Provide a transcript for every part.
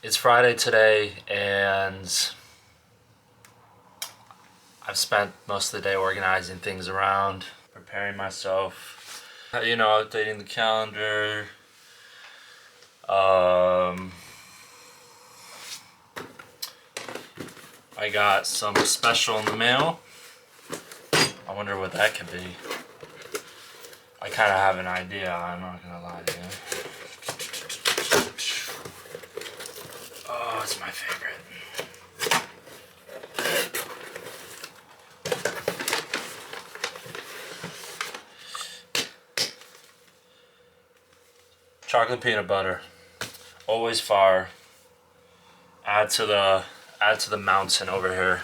It's Friday today, and I've spent most of the day organizing things around, preparing myself, updating the calendar. I got some special in the mail. I wonder what that could be. I kind of have an idea, I'm not gonna lie to you. Oh, it's my favorite. Chocolate peanut butter, always far. Add to the mountain over here.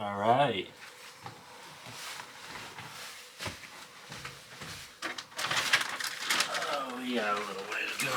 All right. Oh, we got a little way to go.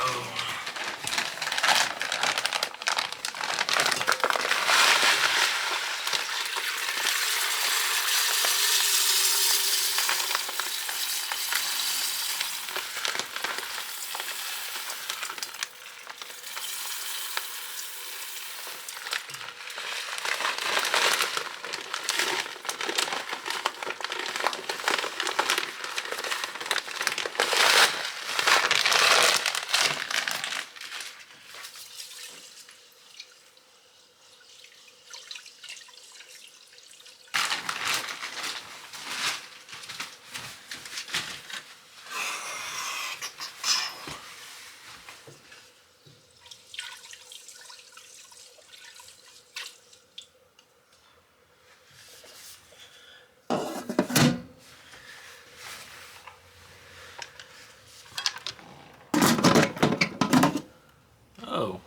Oh,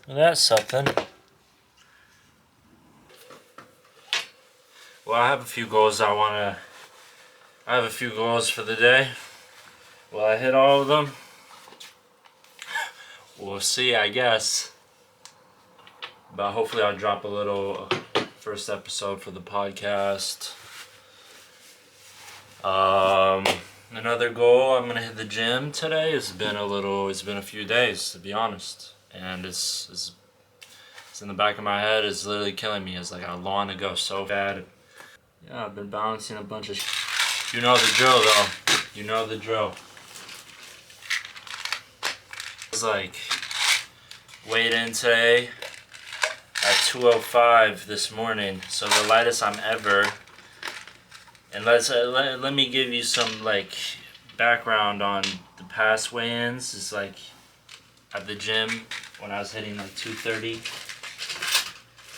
well, that's something. Well, I have a few goals I have a few goals for the day. Will I hit all of them? We'll see, I guess. But hopefully I'll drop a little first episode for the podcast. Another goal, I'm gonna hit the gym today. It's been a few days, to be honest. And it's in the back of my head. It's literally killing me. It's like I want to go so bad. Yeah, I've been balancing a bunch of You know the drill, though. You know the drill. It's like weighed in today at 2:05 this morning. So the lightest I'm ever. And let me give you some like background on the past weigh-ins. It's like at the gym when I was hitting like 230,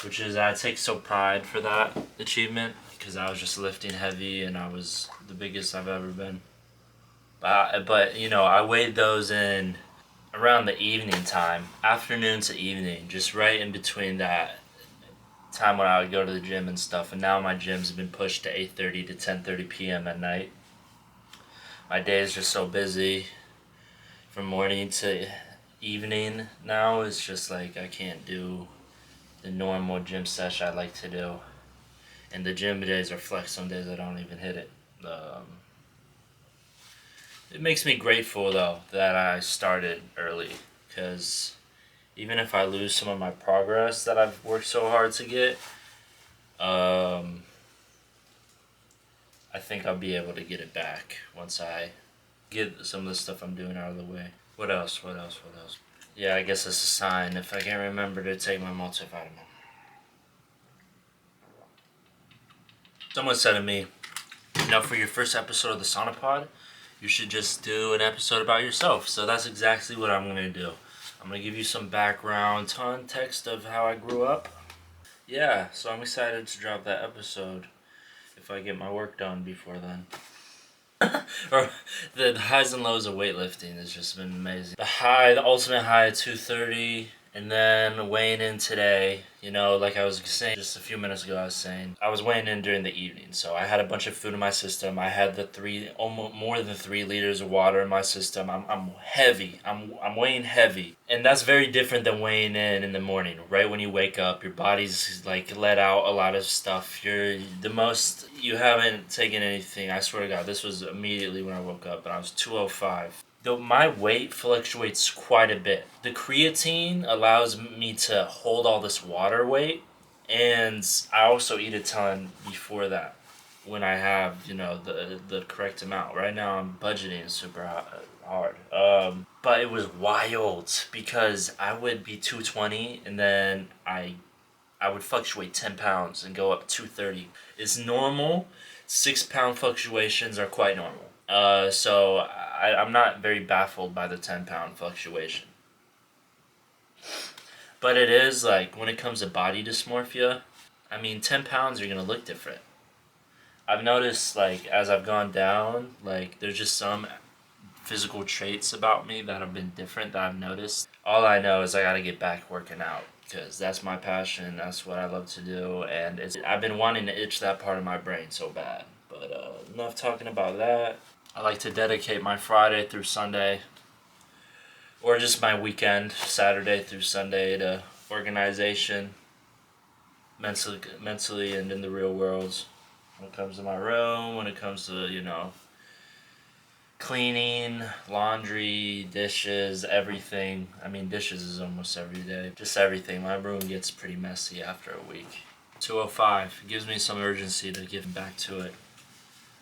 which is I take so pride for that achievement because I was just lifting heavy and I was the biggest I've ever been. But I weighed those in around the evening time, afternoon to evening, just right in between that time when I would go to the gym and stuff. And now my gyms have been pushed to 8:30 to 10:30 p.m. at night. My day is just so busy from morning to evening now. It's just like I can't do the normal gym session I like to do. And the gym days are flex. Some days I don't even hit it. It makes me grateful though that I started early, because even if I lose some of my progress that I've worked so hard to get, I think I'll be able to get it back once I get some of the stuff I'm doing out of the way. What else? Yeah, I guess it's a sign if I can't remember to take my multivitamin. Someone said to me, for your first episode of the Sonopod, you should just do an episode about yourself. So that's exactly what I'm going to do. I'm going to give you some background context of how I grew up. Yeah, so I'm excited to drop that episode if I get my work done before then. or the highs and lows of weightlifting has just been amazing. The ultimate high at 230, and then weighing in today, you know, like I was saying just a few minutes ago, I was weighing in during the evening, so I had a bunch of food in my system. I had almost more than 3 liters of water in my system. I'm heavy. I'm weighing heavy, and that's very different than weighing in the morning. Right when you wake up, your body's like let out a lot of stuff. You haven't taken anything. I swear to God, this was immediately when I woke up, and I was 205. Though my weight fluctuates quite a bit. The creatine allows me to hold all this water weight, and I also eat a ton before that when I have, you know, the correct amount. Right now I'm budgeting super hard. But it was wild because I would be 220 and then I would fluctuate 10 pounds and go up 230. It's normal. 6 pound fluctuations are quite normal. So I'm not very baffled by the 10 pound fluctuation. But it is like when it comes to body dysmorphia, I mean, 10 pounds are going to look different. I've noticed, like, as I've gone down, like, there's just some physical traits about me that have been different that I've noticed. All I know is I got to get back working out because that's my passion. That's what I love to do. And I've been wanting to itch that part of my brain so bad. But enough talking about that. I like to dedicate my Friday through Sunday, or just my weekend, Saturday through Sunday, to organization, mentally and in the real world. When it comes to my room, when it comes to, you know, cleaning, laundry, dishes, everything. I mean, dishes is almost every day. Just everything. My room gets pretty messy after a week. 205 gives me some urgency to get back to it.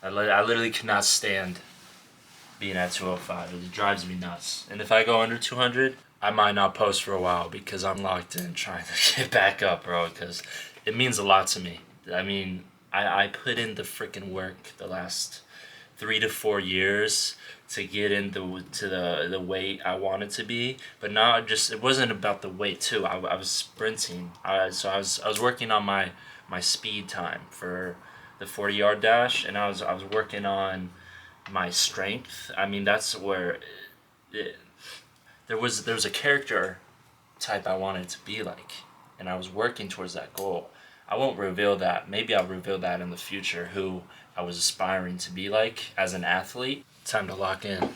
I literally cannot stand being at 205. It drives me nuts. And if I go under 200, I might not post for a while because I'm locked in trying to get back up, bro, because it means a lot to me. I mean, I put in the freaking work the last 3 to 4 years to get to the weight I wanted to be, but now it wasn't about the weight too. I was sprinting. So I was working on my speed time for the 40-yard dash, and I was working on my strength. I mean, that's where there was a character type I wanted to be like, and I was working towards that goal. I won't reveal that. Maybe I'll reveal that in the future, who I was aspiring to be like as an athlete. Time to lock in.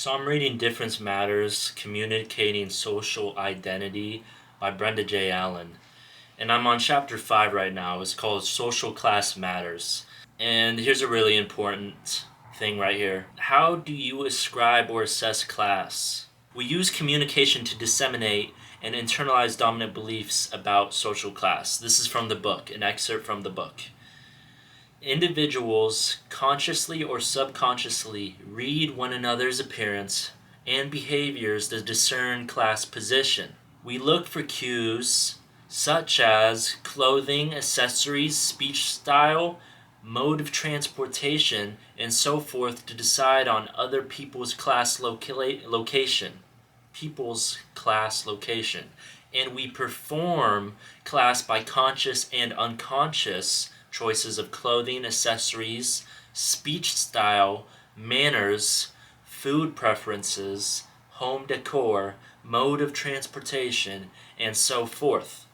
So I'm reading Difference Matters, Communicating Social Identity by Brenda J. Allen. And I'm on chapter 5 right now. It's called Social Class Matters. And here's a really important thing right here. How do you ascribe or assess class? We use communication to disseminate and internalize dominant beliefs about social class. This is from the book, an excerpt from the book. Individuals consciously or subconsciously read one another's appearance and behaviors to discern class position. We look for cues such as clothing, accessories, speech style, mode of transportation, and so forth to decide on other people's class location. People's class location. And we perform class by conscious and unconscious choices of clothing, accessories, speech style, manners, food preferences, home decor, mode of transportation, and so forth.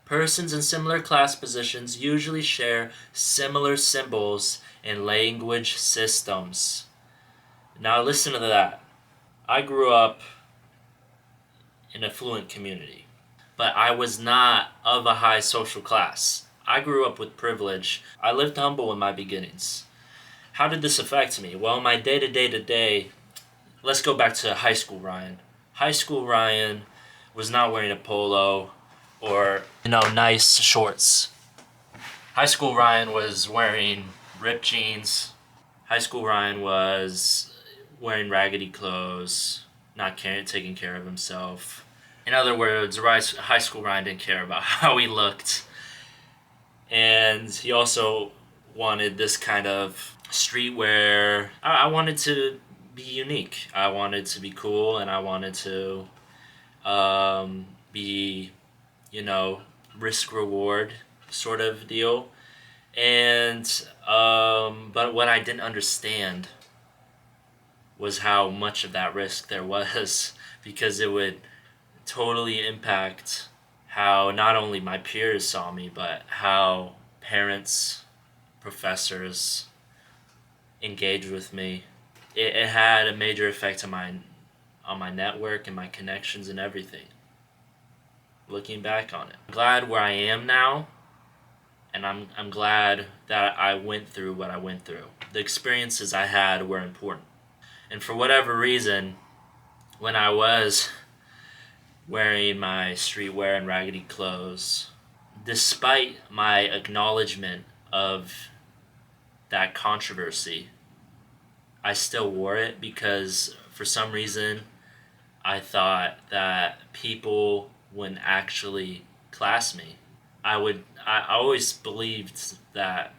Persons in similar class positions usually share similar symbols and language systems. Now listen to that. I grew up in an affluent community, but I was not of a high social class. I grew up with privilege. I lived humble in my beginnings. How did this affect me? Well, my day-to-day, let's go back to high school Ryan. High school Ryan was not wearing a polo or, nice shorts. High school Ryan was wearing ripped jeans. High school Ryan was wearing raggedy clothes, not taking care of himself. In other words, high school Ryan didn't care about how he looked. And he also wanted this kind of streetwear. I wanted to be unique. I wanted to be cool, and I wanted to be, risk-reward sort of deal. And, but what I didn't understand was how much of that risk there was, because it would totally impact how not only my peers saw me, but how parents, professors engaged with me. It had a major effect on my network and my connections and everything. Looking back on it, I'm glad where I am now, and I'm glad that I went through what I went through. The experiences I had were important. And for whatever reason, when I was wearing my streetwear and raggedy clothes, despite my acknowledgement of that controversy, I still wore it because for some reason I thought that people wouldn't actually class me. I always believed that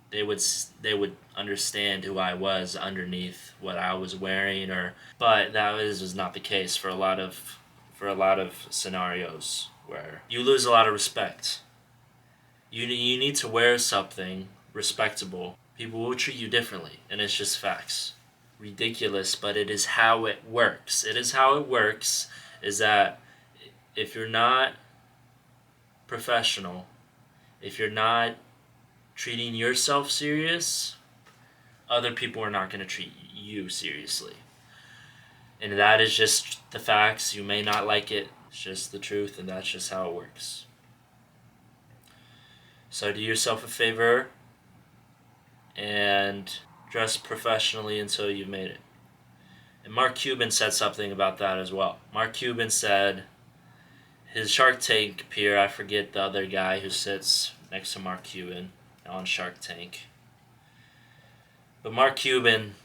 they would understand who I was underneath what I was wearing, but that was not the case for a lot of scenarios where you lose a lot of respect. You need to wear something respectable. People will treat you differently, and it's just facts. Ridiculous, but it is how it works. It is how it works, is that if you're not professional, if you're not treating yourself serious, other people are not going to treat you seriously. And that is just the facts. You may not like it. It's just the truth, and that's just how it works. So do yourself a favor and dress professionally until you've made it. And Mark Cuban said something about that as well. Mark Cuban said his Shark Tank peer, I forget the other guy who sits next to Mark Cuban on Shark Tank. But Mark Cuban,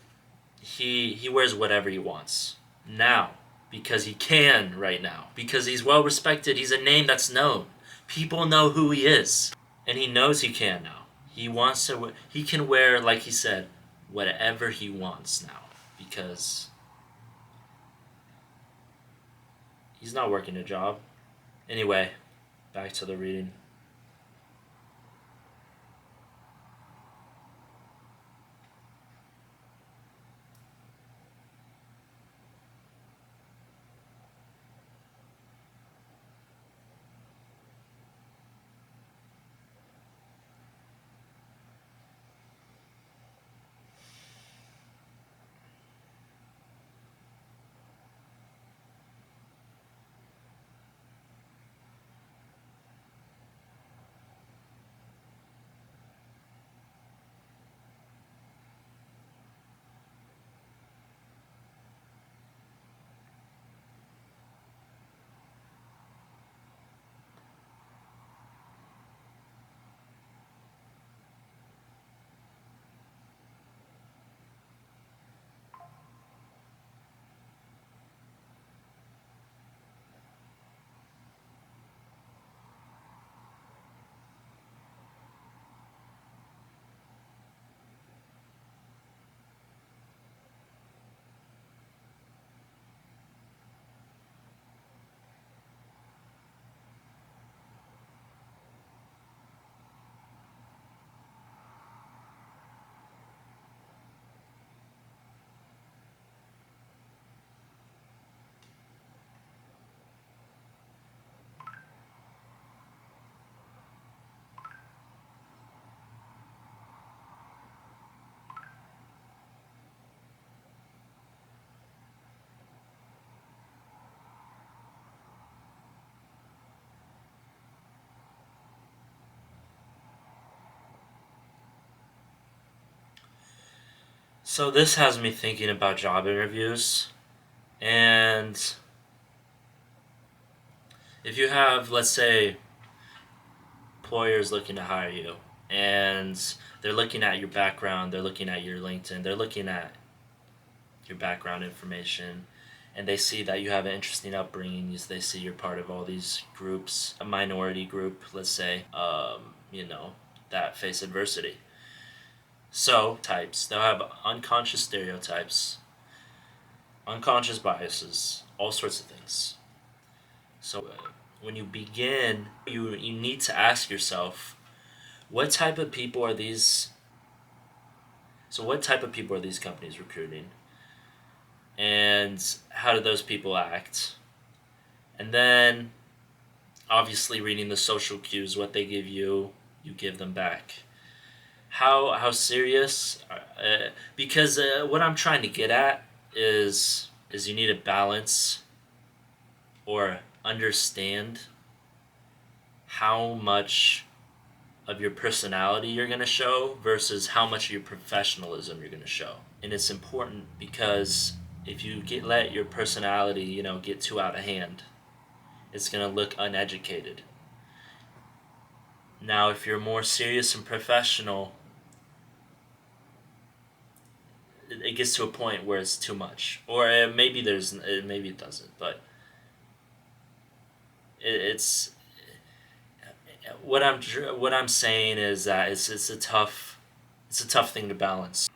he wears whatever he wants. Now, because he can right now. Because he's well respected. He's a name that's known. People know who he is. And he knows he can now. He can wear, like he said, whatever he wants now. Because he's not working a job. Anyway, back to the reading. So this has me thinking about job interviews. And if you have, let's say, employers looking to hire you, and they're looking at your background, they're looking at your LinkedIn, they're looking at your background information, and they see that you have an interesting upbringing. They see you're part of all these groups, a minority group, let's say, that face adversity. So types, they'll have unconscious stereotypes, unconscious biases, all sorts of things. So when you begin, you need to ask yourself, what type of people are these? So what type of people are these companies recruiting? And how do those people act? And then, obviously, reading the social cues, what they give you, you give them back. How serious? Because what I'm trying to get at is you need to balance or understand how much of your personality you're going to show versus how much of your professionalism you're going to show. And it's important because if you let your personality, get too out of hand, it's going to look uneducated. Now, if you're more serious and professional, it gets to a point where it's too much. Or maybe maybe it doesn't, but it's what I'm saying is that it's a tough thing to balance.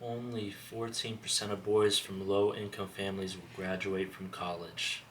Only 14% of boys from low-income families will graduate from college.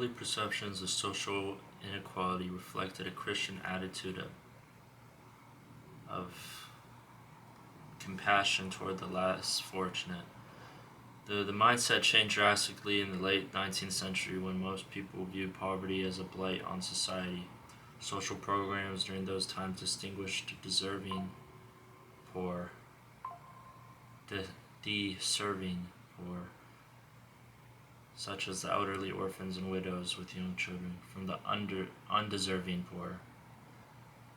Early perceptions of social inequality reflected a Christian attitude of compassion toward the less fortunate. The mindset changed drastically in the late 19th century when most people viewed poverty as a blight on society. Social programs during those times distinguished deserving poor, deserving poor, such as the elderly, orphans, and widows with young children, from the undeserving poor.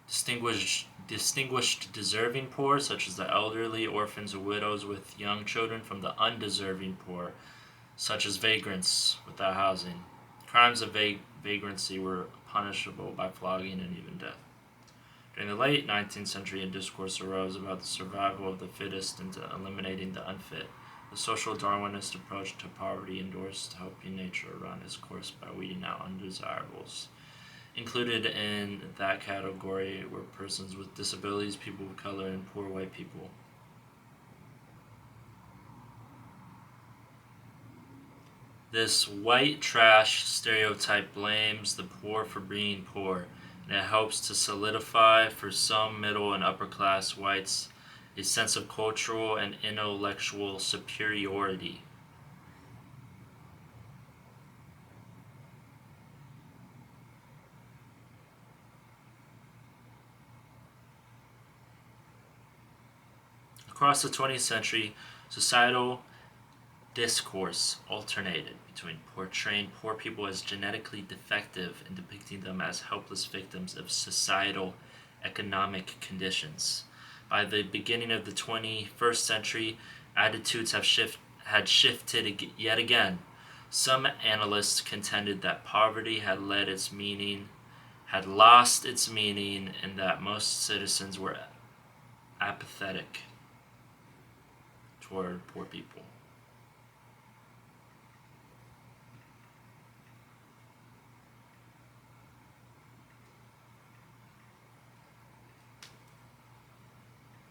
Distinguished deserving poor, such as the elderly, orphans, or widows with young children, from the undeserving poor, such as vagrants without housing. Crimes of vagrancy were punishable by flogging and even death. During the late 19th century, a discourse arose about the survival of the fittest and eliminating the unfit. The social Darwinist approach to poverty endorsed helping nature run its course by weeding out undesirables. Included in that category were persons with disabilities, people of color, and poor white people. This white trash stereotype blames the poor for being poor, and it helps to solidify for some middle and upper class whites a sense of cultural and intellectual superiority. Across the 20th century, societal discourse alternated between portraying poor people as genetically defective and depicting them as helpless victims of societal economic conditions. By the beginning of the 21st century, attitudes had shifted yet again. Some analysts contended that poverty had lost its meaning, and that most citizens were apathetic toward poor people.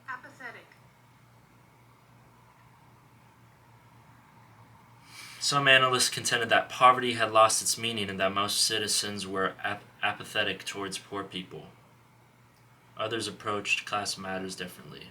Apathetic. Some analysts contended that poverty had lost its meaning and that most citizens were apathetic towards poor people. Others approached class matters differently.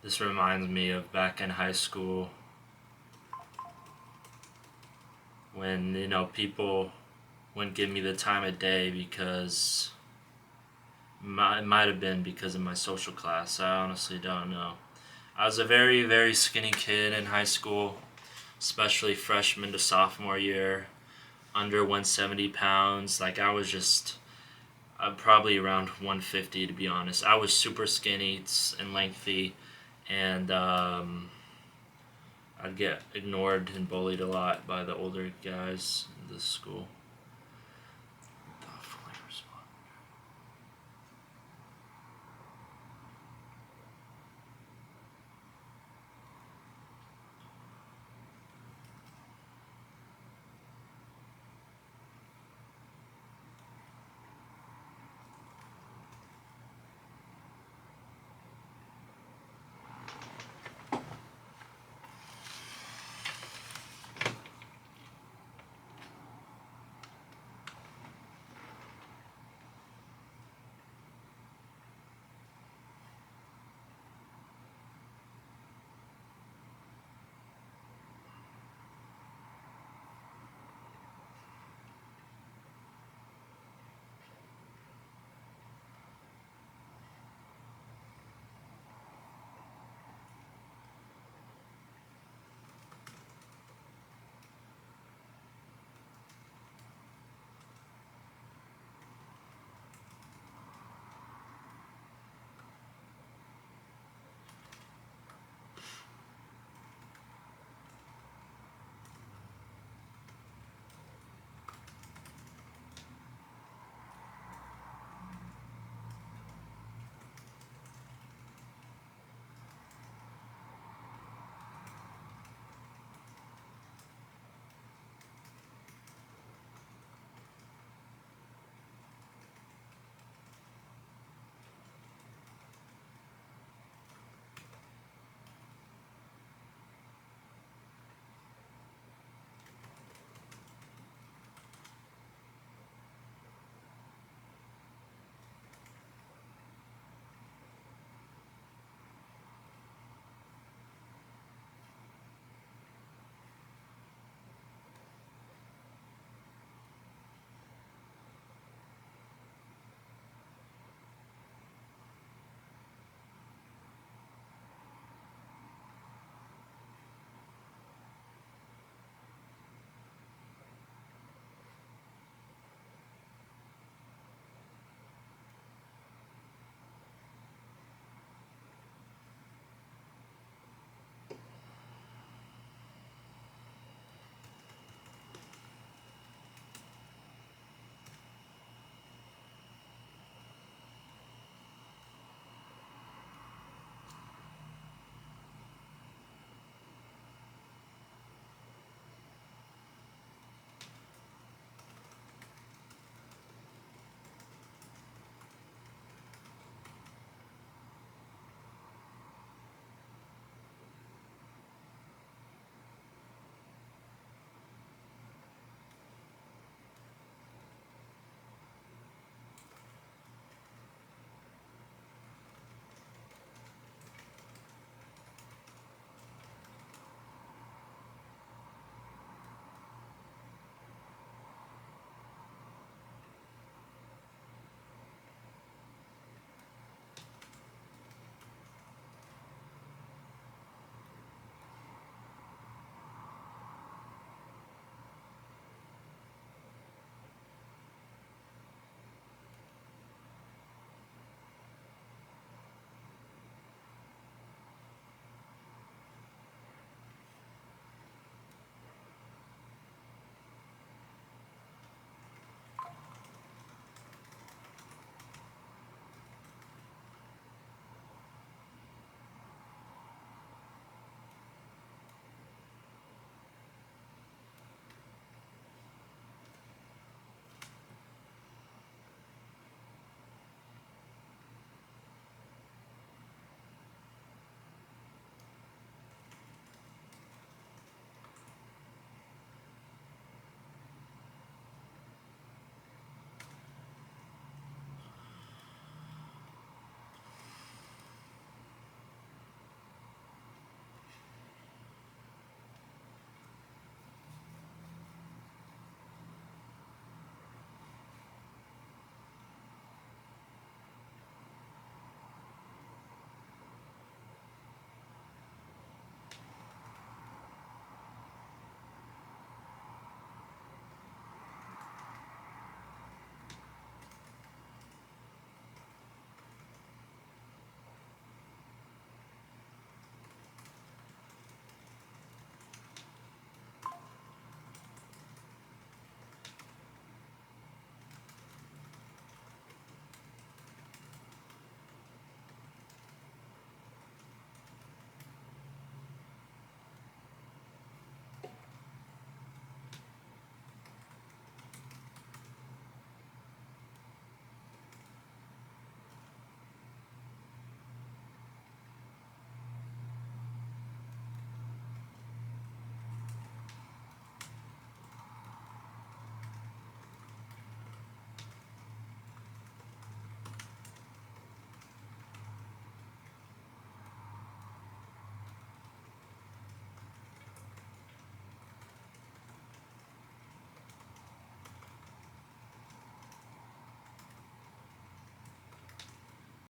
This reminds me of back in high school when, people wouldn't give me the time of day because it might have been because of my social class. I honestly don't know. I was a very, very skinny kid in high school, especially freshman to sophomore year, under 170 pounds. Like, I was just probably around 150, to be honest. I was super skinny and lengthy, and I'd get ignored and bullied a lot by the older guys in this school.